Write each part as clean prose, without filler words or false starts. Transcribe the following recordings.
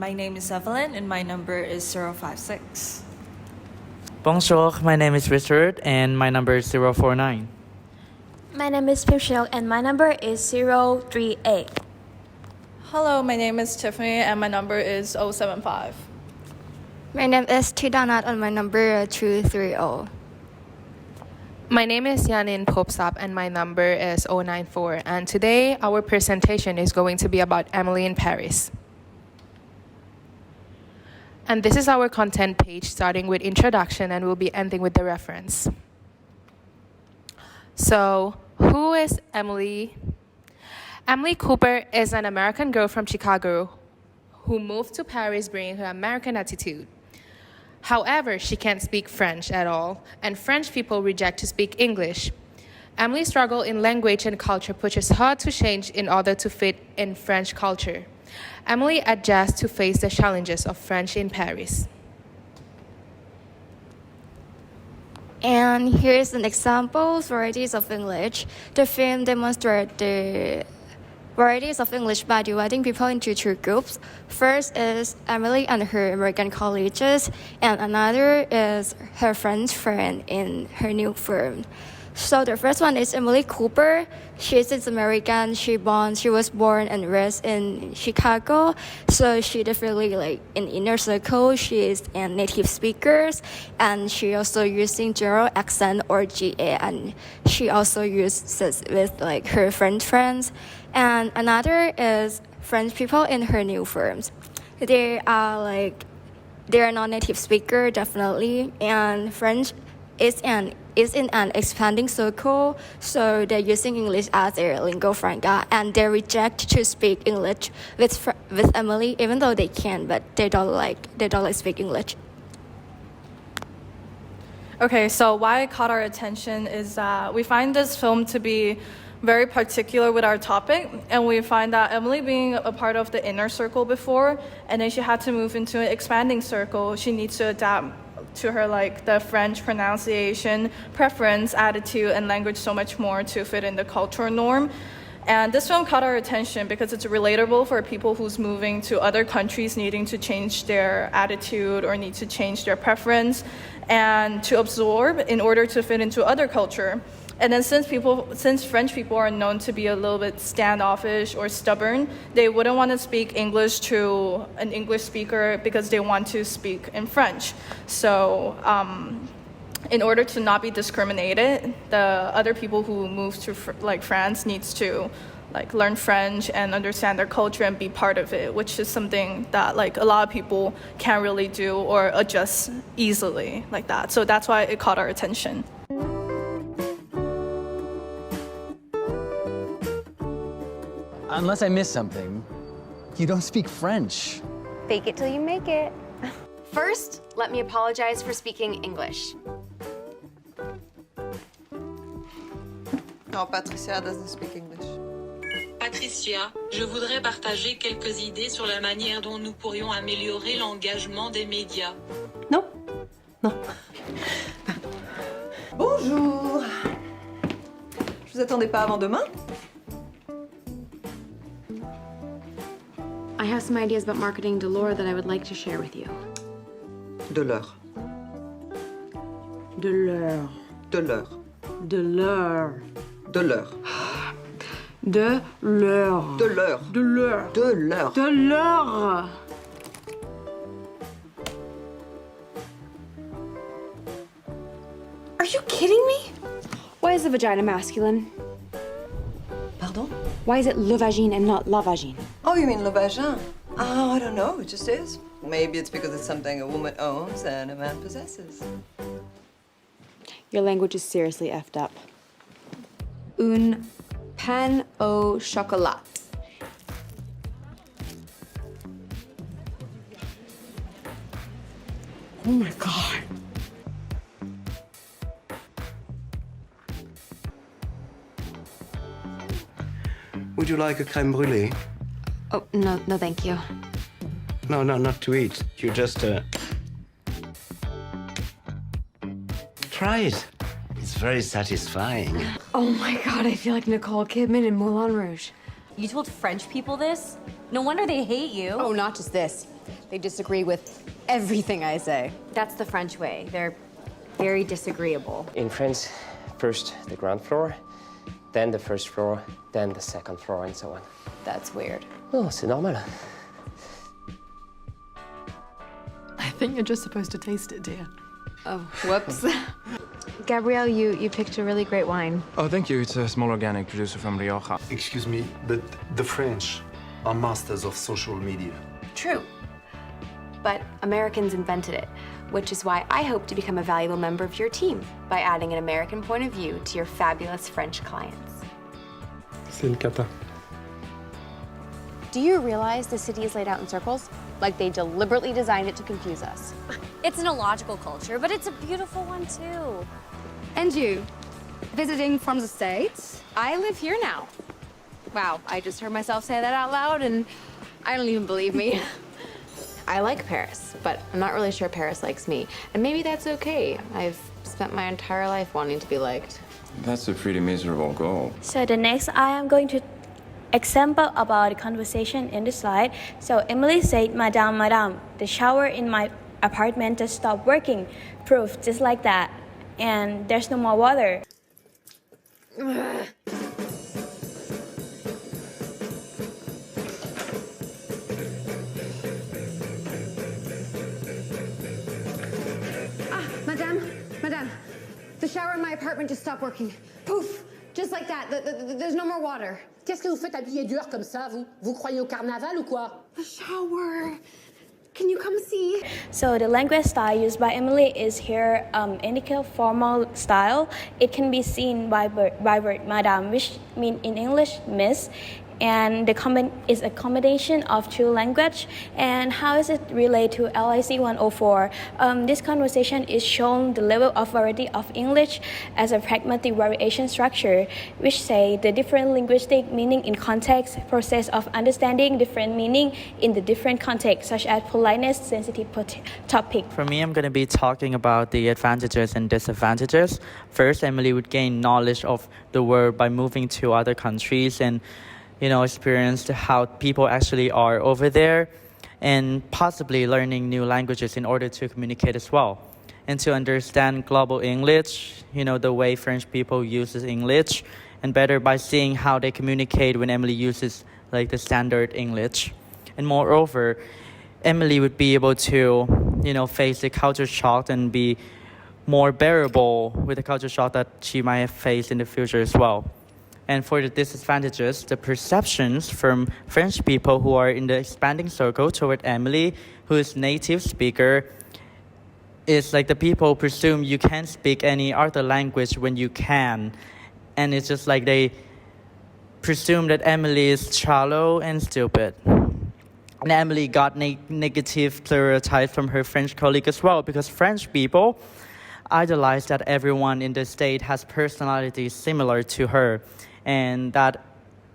My name is Evelyn and my number is 056. Bonjour, my name is Witsarut and my number is 049. My name is Pimchanok and my number is 038. Hello, my name is Tiffany and my number is 075. My name is Tidanut and my number is 230. My name is Yanin Pobsap and my number is 094. And today our presentation is going to be about Emily in Paris. And this is our content page, starting with introduction, and we'll be ending with the reference. So, who is Emily? Emily Cooper is an American girl from Chicago who moved to Paris bringing her American attitude. However, she can't speak French at all, and French people reject to speak English. Emily's struggle in language and culture pushes her to change in order to fit in French culture. Emily adjusts to face the challenges of French in Paris. And here's an example, varieties of English. The film demonstrates the varieties of English by dividing people into two groups. First is Emily and her American colleagues, and another is her French friend in her new firm. So the first one is Emily Cooper. She's American. She was born and raised in Chicago. So she definitely in inner circle. She is a native speaker, and she also using general accent or GA, and she also uses with her French friends. And another is French people in her new firms. They are non-native speaker definitely, and French is in an expanding circle, so they're using English as their lingua franca, and they reject to speak English with Emily, even though they can, but they don't like speak English. Okay, so why it caught our attention is that we find this film to be very particular with our topic, and we find that Emily being a part of the inner circle before, and then she had to move into an expanding circle, she needs to adapt to her the French pronunciation, preference, attitude, and language so much more to fit in the cultural norm. And this film caught our attention because it's relatable for people who's moving to other countries needing to change their attitude or need to change their preference and to absorb in order to fit into other culture. And then since French people are known to be a little bit standoffish or stubborn, they wouldn't want to speak English to an English speaker because they want to speak in French. So in order to not be discriminated, the other people who move to France needs to learn French and understand their culture and be part of it, which is something that a lot of people can't really do or adjust easily like that. So that's why it caught our attention. Unless I missed something, you don't speak French. Fake it till you make it. First, let me apologize for speaking English. No, Patricia doesn't speak English. Patricia, je voudrais partager quelques idées sur la manière dont nous pourrions améliorer l'engagement des médias. Non. Bonjour. Je vous attendais pas avant demain? I have some ideas about marketing Delors that I would like to share with you. Delors. Delors. Delors. Delors. Delors. Delors. Delors. Delors. Delors. Delors. Are you kidding me? Why is the vagina masculine? Pardon? Why is it le vagin and not la vagine? Oh, you mean le vagin? Oh, I don't know. It just is. Maybe it's because it's something a woman owns and a man possesses. Your language is seriously effed up. Un pain au chocolat. Oh my God. Would you like a crème brûlée? Oh, no, thank you. No, not to eat. You just, Try it. It's very satisfying. Oh my God, I feel like Nicole Kidman in Moulin Rouge. You told French people this? No wonder they hate you. Oh, not just this. They disagree with everything I say. That's the French way. They're very disagreeable. In France, first the ground floor, then the first floor, then the second floor, and so on. That's weird. Oh, c'est normal. I think you're just supposed to taste it, dear. Oh, whoops. Gabrielle, you picked a really great wine. Oh, thank you. It's a small organic producer from Rioja. Excuse me, but the French are masters of social media. True. But Americans invented it, which is why I hope to become a valuable member of your team by adding an American point of view to your fabulous French clients. C'est une cata. Do you realize the city is laid out in circles? Like they deliberately designed it to confuse us. It's an illogical culture, but it's a beautiful one too. And you, visiting from the States? I live here now. Wow, I just heard myself say that out loud and I don't even believe me. I like Paris, but I'm not really sure Paris likes me. And maybe that's okay. I've spent my entire life wanting to be liked. That's a pretty miserable goal. So the next I am going to example about the conversation in the slide. So Emily said, Madame, the shower in my apartment just stopped working. Proof, just like that. And there's no more water. Madame, the shower in my apartment just stopped working. Poof, just like that. There's no more water. Qu'est-ce que vous faites habillé dehors comme ça, vous? Vous croyez au carnaval ou quoi? A shower. Can you come see? So the language style used by Emily is here indicative formal style. It can be seen by word Madame, which mean in English Miss. And the comment is a combination of two language. And how is it related to LIC 104? This conversation is showing the level of variety of English as a pragmatic variation structure, which say the different linguistic meaning in context, process of understanding different meaning in the different context, such as politeness, sensitive topic. For me, I'm going to be talking about the advantages and disadvantages. First, Emily would gain knowledge of the world by moving to other countries and experienced how people actually are over there and possibly learning new languages in order to communicate as well. And to understand global English, the way French people uses English, and better by seeing how they communicate when Emily uses like the standard English. And moreover, Emily would be able to, face the culture shock and be more bearable with the culture shock that she might have faced in the future as well. And for the disadvantages, the perceptions from French people who are in the expanding circle toward Emily, who is native speaker, is like the people presume you can't speak any other language when you can. And it's just like they presume that Emily is shallow and stupid. And Emily got negative stereotypes from her French colleague as well, because French people idolize that everyone in the state has personalities similar to her, and that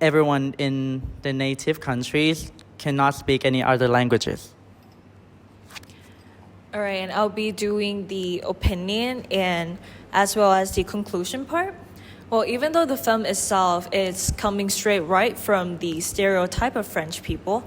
everyone in the native countries cannot speak any other languages. All right, and I'll be doing the opinion and as well as the conclusion part. Well, even though the film itself is coming straight right from the stereotype of French people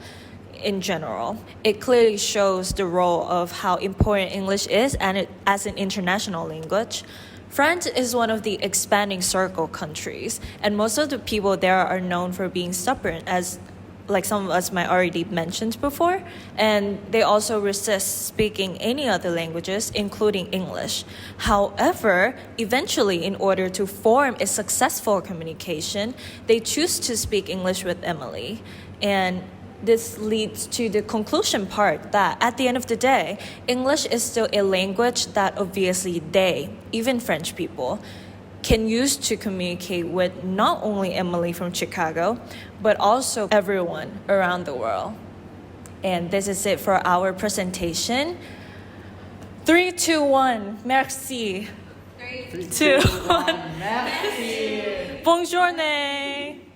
in general, it clearly shows the role of how important English is as an international language. France is one of the expanding circle countries, and most of the people there are known for being stubborn, as like some of us might already mentioned before, and they also resist speaking any other languages, including English. However, eventually, in order to form a successful communication, they choose to speak English with Emily. And this leads to the conclusion part that at the end of the day, English is still a language that obviously they, even French people, can use to communicate with not only Emily from Chicago, but also everyone around the world. And this is it for our presentation. 3, 2, 1, merci. 3, 2, 1, merci. Bonne journée.